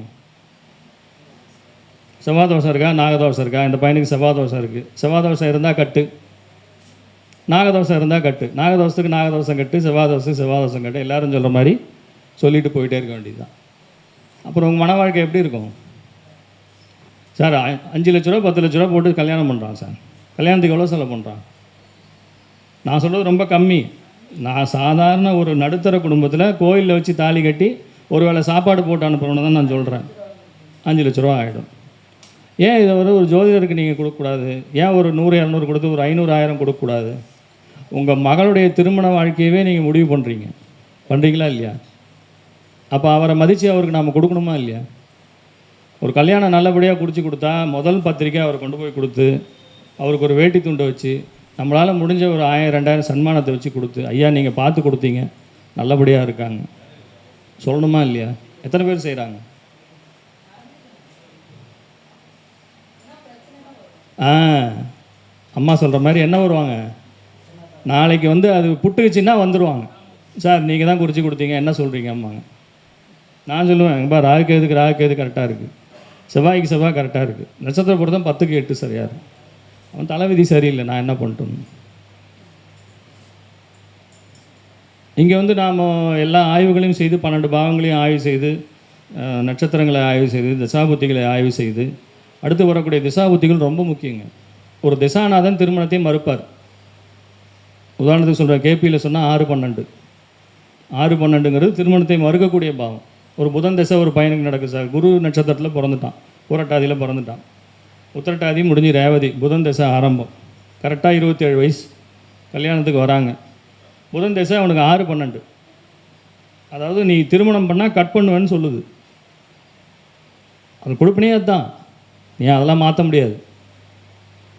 செவ்வாதோஷம் இருக்கா, நாகதோஷம் இருக்கா? இந்த பையனுக்கு செவ்வாதோஷம் இருக்குது, செவ்வாதோஷம் இருந்தால் கட்டு, நாகதோஷம் இருந்தால் கட்டு, நாகதோஷத்துக்கு நாகதோஷம் கட்டு, செவ்வாதோஷம் கட்டு, எல்லோரும் சொல்கிற மாதிரி சொல்லிட்டு போயிட்டே இருக்க வேண்டியது தான். அப்புறம் உங்கள் மன வாழ்க்கை எப்படி இருக்கும் சார்? 5 லட்ச ரூபா 10 லட்ச ரூபா போட்டு கல்யாணம் பண்ணுறான் சார். கல்யாணத்துக்கு எவ்வளோ செலவு பண்ணுறான்? நான் சொல்கிறது ரொம்ப கம்மி. நான் சாதாரண ஒரு நடுத்தர குடும்பத்தில் கோயிலில் வச்சு தாலி கட்டி ஒரு வேளை சாப்பாடு போட்டு அனுப்புகிறோன்னு தான் நான் சொல்கிறேன். 5 லட்ச ரூபா ஆகிடும். ஏன் இதை ஒரு ஜோதிடருக்கு நீங்கள் கொடுக்கக்கூடாது? ஏன் ஒரு 100 200 கொடுத்து ஒரு 500 1000 கொடுக்கக்கூடாது? உங்கள் மகளுடைய திருமண வாழ்க்கையவே நீங்கள் முடிவு பண்ணுறீங்களா இல்லையா? அப்போ அவரை மதித்து அவருக்கு நாம் கொடுக்கணுமா இல்லையா? ஒரு கல்யாணம் நல்லபடியாக குறித்து கொடுத்தா முதல் பத்திரிக்கை அவரை கொண்டு போய் கொடுத்து அவருக்கு ஒரு வேட்டி துண்டை வச்சு நம்மளால் முடிஞ்ச ஒரு 1000 2000 சன்மானத்தை வச்சு கொடுத்து, ஐயா நீங்கள் பார்த்து கொடுத்தீங்க, நல்லபடியாக இருக்காங்க சொல்லணுமா இல்லையா? எத்தனை பேர் செய்கிறாங்க? அம்மா சொல்கிற மாதிரி என்ன வருவாங்க, நாளைக்கு வந்து அது புட்டுக்குச்சின்னா வந்துடுவாங்க. சார் நீங்கள் தான் குறித்து கொடுத்தீங்க, என்ன சொல்கிறீங்க அம்மாங்க? நான் சொல்லுவேன், எங்கப்பா ராகுக்கு கரெக்டாக இருக்குது, செவ்வாய்க்கு செவ்வாய் கரெக்டாக இருக்குது, நட்சத்திர பொருத்தம் 10க்கு 8 சரியாக இருக்குது. அவன் தலைவிதி சரியில்லை, நான் என்ன பண்ணிட்டோம்? இங்கே வந்து நாம் எல்லா ஆய்வுகளையும் செய்து 12 பாவங்களையும் ஆய்வு செய்து நட்சத்திரங்களை ஆய்வு செய்து திசாபுத்திகளை ஆய்வு செய்து அடுத்து வரக்கூடிய திசாபுத்திகள் ரொம்ப முக்கியங்க. ஒரு திசாநாதன் திருமணத்தை மறுப்பார். உதாரணத்துக்கு சொல்கிறேன், கேபியில் சொன்னால் 6-12 6-12ங்கிறது திருமணத்தை மறுக்கக்கூடிய பாவம். ஒரு புதன் திசை ஒரு பையனுக்கு நடக்குது சார், குரு நட்சத்திரத்தில் பிறந்துட்டான், புரட்டாதியில் பிறந்துட்டான், உத்திரட்டாதி முடிஞ்சு ரேவதி, புதன் திசை ஆரம்பம், கரெக்டாக 27 வயசு கல்யாணத்துக்கு வராங்க. புதன் திசை அவனுக்கு 6-12, அதாவது நீ திருமணம் பண்ணால் கட் பண்ணுவேன்னு சொல்லுது. அது கொடுப்பினே அதுதான், நீ அதெல்லாம் மாற்ற முடியாது.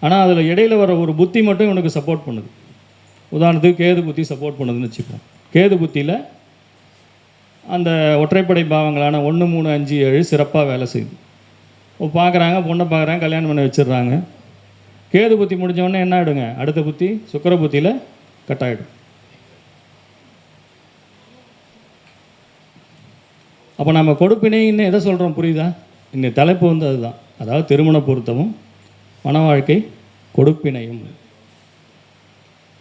ஆனால் அதில் இடையில் வர ஒரு புத்தி மட்டும் இவனுக்கு சப்போர்ட் பண்ணுது. உதாரணத்துக்கு கேது புத்தி சப்போர்ட் பண்ணுதுன்னு வச்சுப்போம். கேது புத்தியில் அந்த ஒற்றைப்படை பாவங்களான 1 3 5 7 சிறப்பாக வேலை செய்யுது. பார்க்குறாங்க, பொண்ணை பார்க்குறாங்க, கல்யாணம் பண்ணி வச்சிடுறாங்க. கேது புத்தி முடிஞ்சவொடனே என்ன ஆகிடுங்க, அடுத்த புத்தி சுக்கிர புத்தியில் கட் ஆகிடும். அப்போ நம்ம கொடுப்பினைன்னு எதை சொல்கிறோம் புரியுதா? இந்த தலைப்பு வந்து அதுதான். அதாவது திருமண பொருத்தமும் மன வாழ்க்கை கொடுப்பினையும்.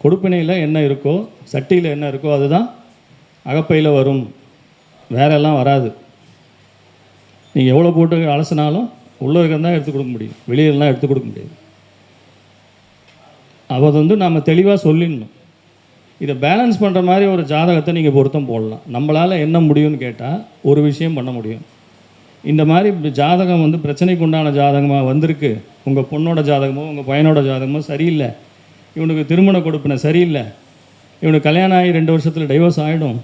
கொடுப்பினையில் என்ன இருக்கோ, சட்டியில் என்ன இருக்கோ அதுதான் அகப்பையில் வரும், வேறெல்லாம் வராது. நீங்கள் எவ்வளோ போட்டு அலசினாலும் உள்ளே இருக்கிறது தான் எடுத்து கொடுக்க முடியும், வெளியிலலாம் எடுத்து கொடுக்க முடியாது. அதை வந்து நாம் தெளிவாக சொல்லிடணும். இதை பேலன்ஸ் பண்ணுற மாதிரி ஒரு ஜாதகத்தை நீங்கள் பொருத்தம் போடலாம். நம்மளால் என்ன முடியும்னு கேட்டால் ஒரு விஷயம் பண்ண முடியும். இந்த மாதிரி ஜாதகம் வந்து பிரச்சனைக்கு உண்டான ஜாதகமாக வந்திருக்கு, உங்கள் பொண்ணோட ஜாதகமோ உங்கள் பையனோட ஜாதகமோ சரியில்லை, இவனுக்கு திருமண கொடுப்பினை சரியில்லை, இவனுக்கு கல்யாணம் ஆகி 2 வருஷத்தில் டைவர்ஸ் ஆகிடும்,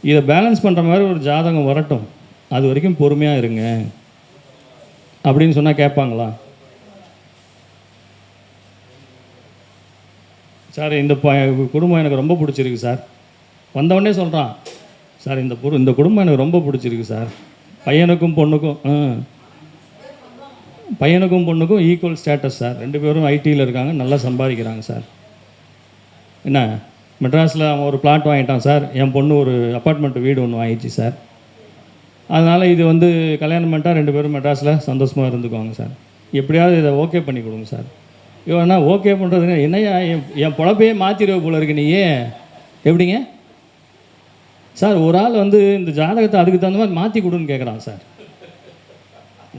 இதை பேலன்ஸ் பண்ணுற மாதிரி ஒரு ஜாதகம் வரட்டும், அது வரைக்கும் பொறுமையாக இருங்க அப்படின்னு சொன்னால் கேட்பாங்களா? சார் இந்த குடும்பம் எனக்கு ரொம்ப பிடிச்சிருக்கு சார், வந்தவொடனே சொல்கிறான், சார் இந்த குடும்பம் எனக்கு ரொம்ப பிடிச்சிருக்கு சார், பையனுக்கும் பொண்ணுக்கும் ஈக்குவல் ஸ்டேட்டஸ் சார், 2 பேரும் ஐடியில் இருக்காங்க, நல்லா சம்பாதிக்கிறாங்க சார், என்ன மெட்ராஸில் அவன் ஒரு பிளாட் வாங்கிட்டான் சார், என் பொண்ணு ஒரு அப்பார்ட்மெண்ட் வீடு ஒன்று வாங்கிச்சு சார், அதனால் இது வந்து கல்யாணம் பண்ணிட்டா 2 பேரும் மெட்ராஸில் சந்தோஷமாக இருந்துக்குவாங்க சார், எப்படியாவது இதை ஓகே பண்ணி கொடுங்க சார். இவனா ஓகே பண்ணுறதுங்க, என்னையா என் பொழப்பையே மாற்றிடுவ போல இருக்கு நீயே, எப்படிங்க சார்? ஒரு ஆள் வந்து இந்த ஜாதகத்தை அதுக்கு தகுந்த மாதிரி மாற்றி கொடுன்னு கேட்குறான் சார்.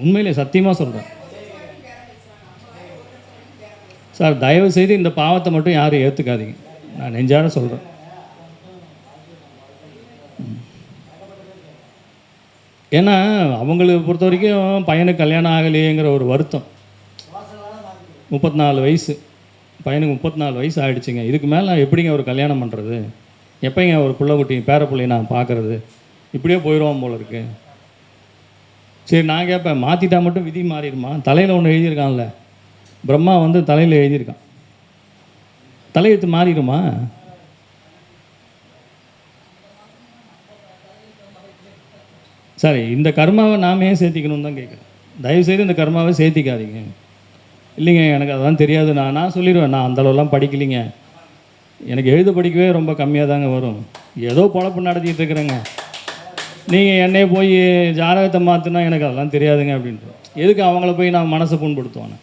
உண்மையிலே சத்தியமாக சொல்கிறேன் சார், தயவு செய்து இந்த பாவத்தை மட்டும் யாரும் ஏற்றுக்காதீங்க, நான் நெஞ்சார சொல்கிறேன். ஏன்னா அவங்களுக்கு பொறுத்த வரைக்கும் பையனுக்கு கல்யாணம் ஆகலையேங்கிற ஒரு வருத்தம். 34 வயசு பையனுக்கு 34 வயசு ஆகிடுச்சிங்க, இதுக்கு மேலே எப்படிங்க ஒரு கல்யாணம் பண்ணுறது, எப்போங்க ஒரு பிள்ளை குட்டி பேர பிள்ளையை நான் பார்க்குறது, இப்படியே போயிடுவோம் போல இருக்கு. சரி நான் கேட்பேன், மாற்றிட்டா மட்டும் விதி மாறிடுமா? தலையில் ஒன்று எழுதியிருக்கான்ல, பிரம்மா வந்து தலையில் எழுதியிருக்கான், தலையெழுத்து மாறிடுமா? சரி, இந்த கர்மாவை நாம ஏன் சேர்த்திக்கணும்னு தான் கேட்குறேன். தயவுசெய்து இந்த கர்மாவை சேர்த்திக்காதீங்க. இல்லைங்க எனக்கு அதெல்லாம் தெரியாது, நான் சொல்லிடுவேன், நான் அந்தளவுலாம் படிக்கலைங்க, எனக்கு எழுத படிக்கவே ரொம்ப கம்மியாக தாங்க வரும், ஏதோ பொழப்பு நடத்திட்டு இருக்கிறேங்க, நீங்கள் என்னையே போய் ஜாதகத்தை மாற்றினா எனக்கு அதெல்லாம் தெரியாதுங்க அப்படின்ட்டு. எதுக்கு அவங்கள போய் நான் மனசை புண்படுத்துவானே?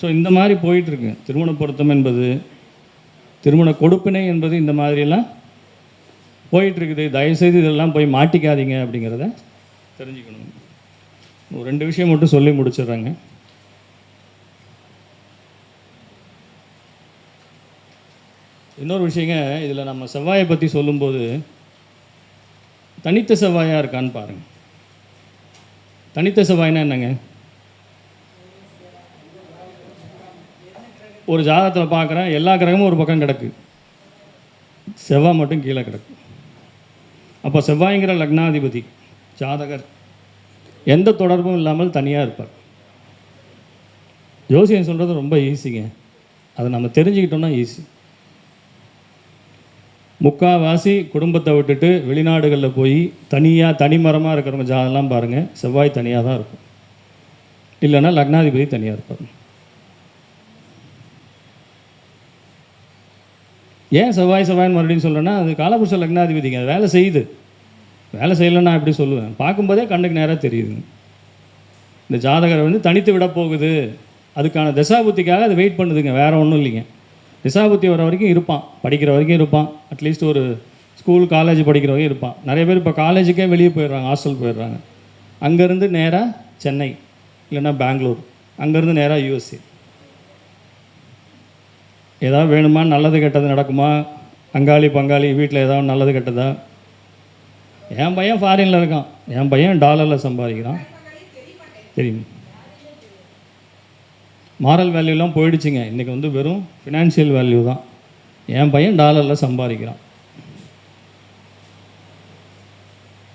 ஸோ இந்த மாதிரி போயிட்டுருக்கு திருமண பொருத்தம் என்பது, திருமண கொடுப்பினை என்பது இந்த மாதிரியெல்லாம் போயிட்டுருக்குது. தயவுசெய்து இதெல்லாம் போய் மாட்டிக்காதீங்க அப்படிங்கிறத தெரிஞ்சுக்கணும். ஒரு 2 விஷயம் மட்டும் சொல்லி முடிச்சிடுறேங்க. இன்னொரு விஷயங்க, இதில் நம்ம செவ்வாயை பற்றி சொல்லும்போது தனித்த செவ்வாயாக இருக்கான்னு பாருங்கள். தனித்த செவ்வாய்னா என்னங்க? ஒரு ஜாதகத்தில் பார்க்குறேன், எல்லா கிரகமும் ஒரு பக்கம் கிடக்கு, செவ்வாய் மட்டும் கீழே கிடக்கு. அப்போ செவ்வாய்ங்கிற லக்னாதிபதி ஜாதகர் எந்த தொடர்பும் இல்லாமல் தனியாக இருப்பார். ஜோசியம் சொல்கிறது ரொம்ப ஈஸிங்க, அதை நம்ம தெரிஞ்சுக்கிட்டோம்னா ஈஸி. முக்கால்வாசி குடும்பத்தை விட்டுட்டு வெளிநாடுகளில் போய் தனியாக தனிமரமாக இருக்கிறவங்க ஜாதகம்லாம் பாருங்கள், செவ்வாய் தனியாக தான் இருக்கும், இல்லைன்னா லக்னாதிபதி தனியாக இருப்பார். ஏன் செவ்வாய் செவ்வாய்னு மறுபடியும் சொல்கிறேன்னா, அது காலபுருஷ லக்னாதிபதிங்க, அது வேலை செய்யுது. வேலை செய்யலைன்னு நான் எப்படி சொல்லுவேன்? பார்க்கும்போதே கண்ணுக்கு நேராக தெரியுதுங்க. இந்த ஜாதகரை வந்து தனித்து விட போகுது, அதுக்கான தசாபுத்திக்காக அது வெயிட் பண்ணுதுங்க, வேறு ஒன்றும் இல்லைங்க. தசாபுத்தி வர வரைக்கும் இருப்பான், படிக்கிற வரைக்கும் இருப்பான், அட்லீஸ்ட் ஒரு ஸ்கூல் காலேஜ் படிக்கிற வரைக்கும் இருப்பான். நிறைய பேர் இப்போ காலேஜுக்கே வெளியே போயிடுறாங்க, ஹாஸ்டல் போயிடுறாங்க. அங்கேருந்து நேராக சென்னை இல்லைன்னா பெங்களூர், அங்கேருந்து நேராக யூஎஸ்ஏ. ஏதாவது வேணுமா, நல்லது கெட்டது நடக்குமா, அங்காளி பங்காளி வீட்டில் ஏதாவது நல்லது கெட்டதா? என் பையன் ஃபாரினில் இருக்கான், என் பையன் டாலரில் சம்பாதிக்கிறான் தெரியும். மாரல் வேல்யூலாம் போயிடுச்சுங்க, இன்றைக்கி வந்து வெறும் ஃபினான்ஷியல் வேல்யூ தான். என் பையன் டாலரில் சம்பாதிக்கிறான்.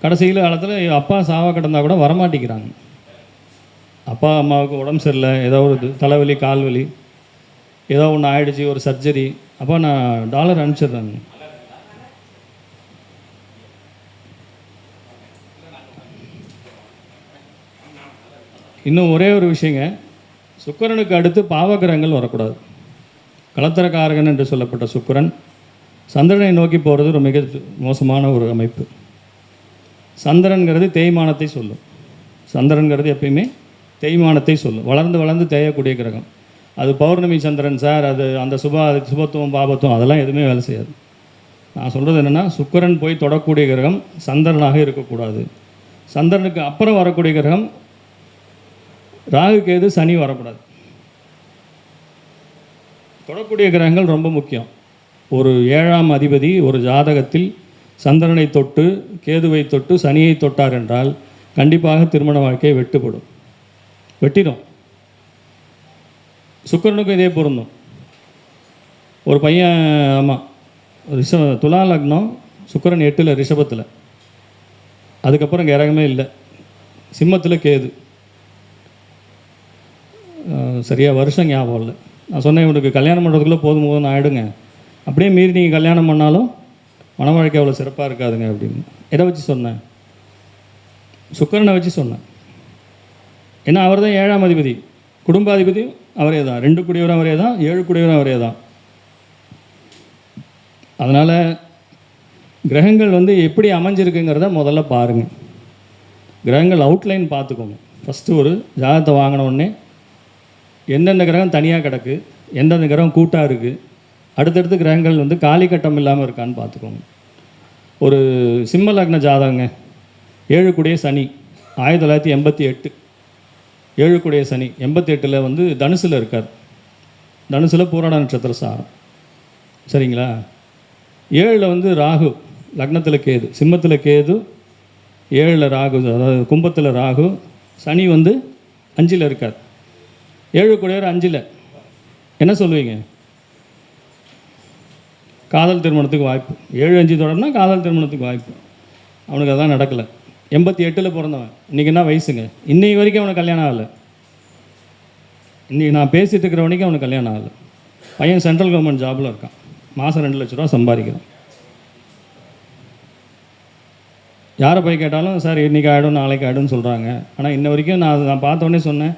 கடைசியில் காலத்தில் அப்பா சாவா கிடந்தால் கூட வரமாட்டேங்கிறாங்க. அப்பா அம்மாவுக்கு உடம்பு சரியில்லை, ஏதோ ஒரு தலைவலி கால்வலி ஏதோ ஒன்று ஆயிடுச்சு, ஒரு சர்ஜரி, அப்போ நான் டாலர் அனுப்பிச்சிடுறேங்க. இன்னும் ஒரே ஒரு விஷயங்க, சுக்கிரனுக்கு அடுத்து பாவகிரகங்கள் வரக்கூடாது. கலத்திரக்காரகன் என்று சொல்லப்பட்ட சுக்கிரன் சந்திரனை நோக்கி போகிறது ஒரு மிக மோசமான ஒரு அமைப்பு. சந்திரன்கிறது தேய்மானத்தை சொல்லும். சந்திரன்கிறது எப்பயுமே தேய்மானத்தை சொல்லும், வளர்ந்து வளர்ந்து தேயக்கூடிய கிரகம். அது பௌர்ணமி சந்திரன் சார், அது அந்த சுபத்துவம் பாபத்துவம் அதெல்லாம் எதுவுமே வேலை செய்யாது. நான் சொல்கிறது என்னென்னா, சுக்கிரன் போய் தொடக்கூடிய கிரகம் சந்திரனாக இருக்கக்கூடாது. சந்திரனுக்கு அப்புறம் வரக்கூடிய கிரகம் ராகு கேது சனி வரக்கூடாது. தொடக்கூடிய கிரகங்கள் ரொம்ப முக்கியம். ஒரு 7ஆம் அதிபதி ஒரு ஜாதகத்தில் சந்திரனை தொட்டு கேதுவை தொட்டு சனியை தொட்டார் என்றால் கண்டிப்பாக திருமண வாழ்க்கை வெட்டிடும். சுக்கிரனுக்கும் இதே பொருந்தும். ஒரு பையன், ஆமாம், துலா லக்னம், சுக்கிரன் 8ல் ரிஷபத்தில், அதுக்கப்புறம் கிரகமே இல்லை, சிம்மத்தில் கேது. சரியாக வருஷம் ஞாபகம் இல்லை. நான் சொன்னேன், இவனுக்கு கல்யாணம் பண்ணுறதுக்குள்ளே போதும் ஆகிடுங்க, அப்படியே மீறி நீங்கள் கல்யாணம் பண்ணாலும் மன வாழ்க்கை அவ்வளோ சிறப்பாக இருக்காதுங்க அப்படின்னு. எதை வச்சு சொன்னேன்? சுக்கிரனை வச்சு சொன்னேன். ஏன்னா அவர் தான் 7ஆம் அதிபதி, குடும்பாதிபதியும் அவரே தான், 2 குடியவரும் அவரே தான், 7 குடியவரும் அவரே தான். அதனால் கிரகங்கள் வந்து எப்படி அமைஞ்சிருக்குங்கிறத முதல்ல பாருங்கள். கிரகங்கள் அவுட்லைன் பார்த்துக்கோங்க. ஃபஸ்ட்டு ஒரு ஜாதகத்தை வாங்கின உடனே எந்தெந்த கிரகம் தனியாக கிடக்கு, எந்தெந்த கிரகம் கூட்டாக இருக்குது, அடுத்தடுத்து கிரகங்கள் வந்து காலி கட்டம் இல்லாமல் இருக்கான்னு பார்த்துக்கோங்க. ஒரு சிம்ம லக்ன ஜாதகங்க, 7 கூடிய சனி, 1988, 7 கூடிய சனி 88ல் வந்து தனுசில் இருக்கார். தனுசில் பூராட நட்சத்திர சாரம், சரிங்களா? 7ல் வந்து ராகு, லக்னத்தில் கேது, சிம்மத்தில் கேது, 7ல் ராகு, அதாவது கும்பத்தில் ராகு, சனி வந்து 5ல் இருக்கார். 7 கூடியவர் 5ல் என்ன சொல்லுவீங்க? காதல் திருமணத்துக்கு வாய்ப்பு. 7-5 தொடர்னா காதல் திருமணத்துக்கு வாய்ப்பு. அவனுக்கு அதான் நடக்கலை. 88ல் பிறந்தவன், இன்றைக்கி என்ன வயசுங்க? இன்னைக்கு வரைக்கும் அவனுக்கு கல்யாணம் ஆகலை. இன்றைக்கி நான் பேசிகிட்டு இருக்கிற வரைக்கும் அவனுக்கு கல்யாணம் ஆகலை. பையன் சென்ட்ரல் கவர்மெண்ட் ஜாபில் இருக்கான், மாதம் 2 லட்ச ரூபா சம்பாதிக்கிறான். யாரை போய் கேட்டாலும் சார் இன்றைக்கி ஆகிடும் நாளைக்கு ஆகிடும்னு சொல்கிறாங்க. ஆனால் இன்ன வரைக்கும் நான் பார்த்தோன்னே சொன்னேன்,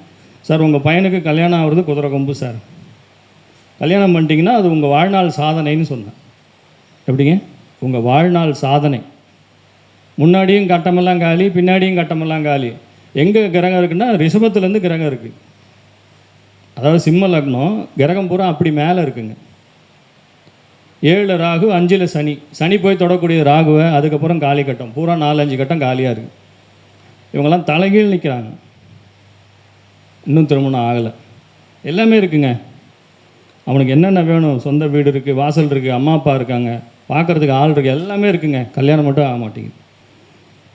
சார் உங்கள் பையனுக்கு கல்யாணம் ஆகிறது குதிரை கொம்பு சார், கல்யாணம் பண்ணிட்டீங்கன்னா அது உங்கள் வாழ்நாள் சாதனைன்னு சொன்னேன். எப்படிங்க? உங்கள் வாழ்நாள் சாதனை. முன்னாடியும் கட்டமெல்லாம் காலி, பின்னாடியும் கட்டமெல்லாம் காலி. எங்கே கிரகம் இருக்குன்னா ரிஷபத்துலேருந்து கிரகம் இருக்குது. அதாவது சிம்ம லக்னம், கிரகம் பூரா அப்படி மேலே இருக்குங்க. 7ல் ராகு, 5ல் சனி. சனி போய் தொடக்கூடிய ராகுவை, அதுக்கப்புறம் காலி கட்டம் பூரா 4-5 கட்டம் காலியாக இருக்குது. இவங்கெல்லாம் தலைகீழ் நிற்கிறாங்க, இன்னும் திருமணம் ஆகலை. எல்லாமே இருக்குங்க. அவனுக்கு என்னென்ன வேணும், சொந்த வீடு இருக்குது, வாசல் இருக்குது, அம்மா அப்பா இருக்காங்க, பார்க்குறதுக்கு ஆள் இருக்குது, எல்லாமே இருக்குங்க. கல்யாணம் மட்டும் ஆக மாட்டேங்குது.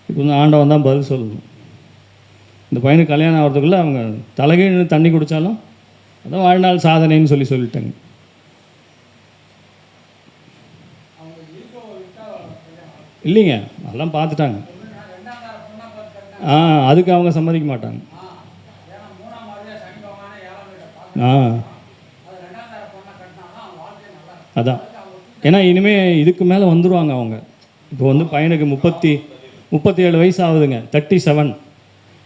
இப்போ வந்து ஆண்டவன் தான் பதில் சொல்லணும். இந்த பையனுக்கு கல்யாணம் ஆகிறதுக்குள்ளே அவங்க தலைகீழ் தண்ணி குடித்தாலும் அதான் வாழ்நாள் சாதனைன்னு சொல்லிட்டாங்க. இல்லைங்க, அதெல்லாம் பார்த்துட்டாங்க. அதுக்கு அவங்க சம்மதிக்க மாட்டாங்க. அதான் ஏன்னா இனிமேல் இதுக்கு மேலே வந்துடுவாங்க அவங்க. இப்போ வந்து பையனுக்கு 37 வயசு ஆகுதுங்க, 37.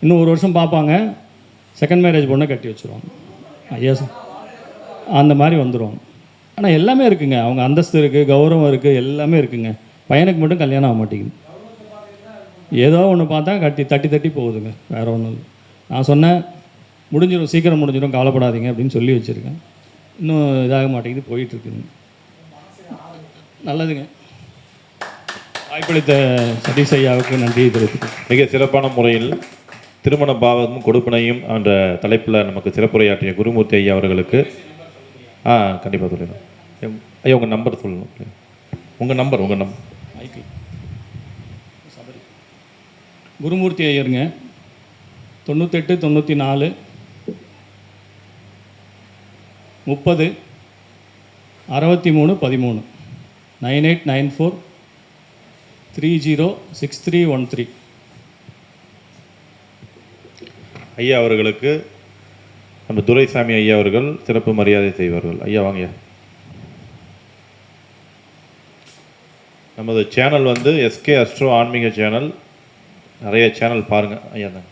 இன்னும் 1 வருஷம் பார்ப்பாங்க, செகண்ட் மேரேஜ் பொண்ணை கட்டி வச்சுருவாங்க. ஐயா அந்த மாதிரி வந்துடுவாங்க. ஆனால் எல்லாமே இருக்குங்க, அவங்க அந்தஸ்து இருக்குது, கௌரவம் இருக்குது, எல்லாமே இருக்குங்க. பையனுக்கு மட்டும் கல்யாணம் ஆக மாட்டேங்குது. ஏதோ ஒன்று பார்த்தா தட்டி போகுதுங்க, வேறு ஒன்றும் இல்லை. நான் சொன்னேன் முடிஞ்சிடும், சீக்கிரம் முடிஞ்சிடும், கவலைப்படாதீங்க அப்படின்னு சொல்லி வச்சுருக்கேன். இன்னும் இதாக மாட்டேங்குது, போயிட்டுருக்குங்க. நல்லதுங்க. வாய்ப்பளித்த சதீஷ் ஐயாவுக்கு நன்றி தெரிவித்துக்கிறேன். மிக சிறப்பான முறையில் திருமண பாவமும் கொடுப்பினையும் என்ற தலைப்பில் நமக்கு சிறப்புரையாற்றிய குருமூர்த்தி ஐயா அவர்களுக்கு கண்டிப்பாக சொல்லிடணும். ஐயா உங்கள் நம்பர் சொல்லணும். உங்கள் நம்பர் மைக்கிள் குருமூர்த்தி ஐயருங்க, 98 94 30 63 13 9894 306313. ஐயா அவர்களுக்கு நம்ம துரைசாமி ஐயா அவர்கள் சிறப்பு மரியாதை செய்வார்கள். ஐயா வாங்கய்யா. நமது சேனல் வந்து எஸ்கே அஸ்ட்ரோ ஆன்மீக சேனல். நிறைய சேனல் பாருங்கள் ஐயா தான்.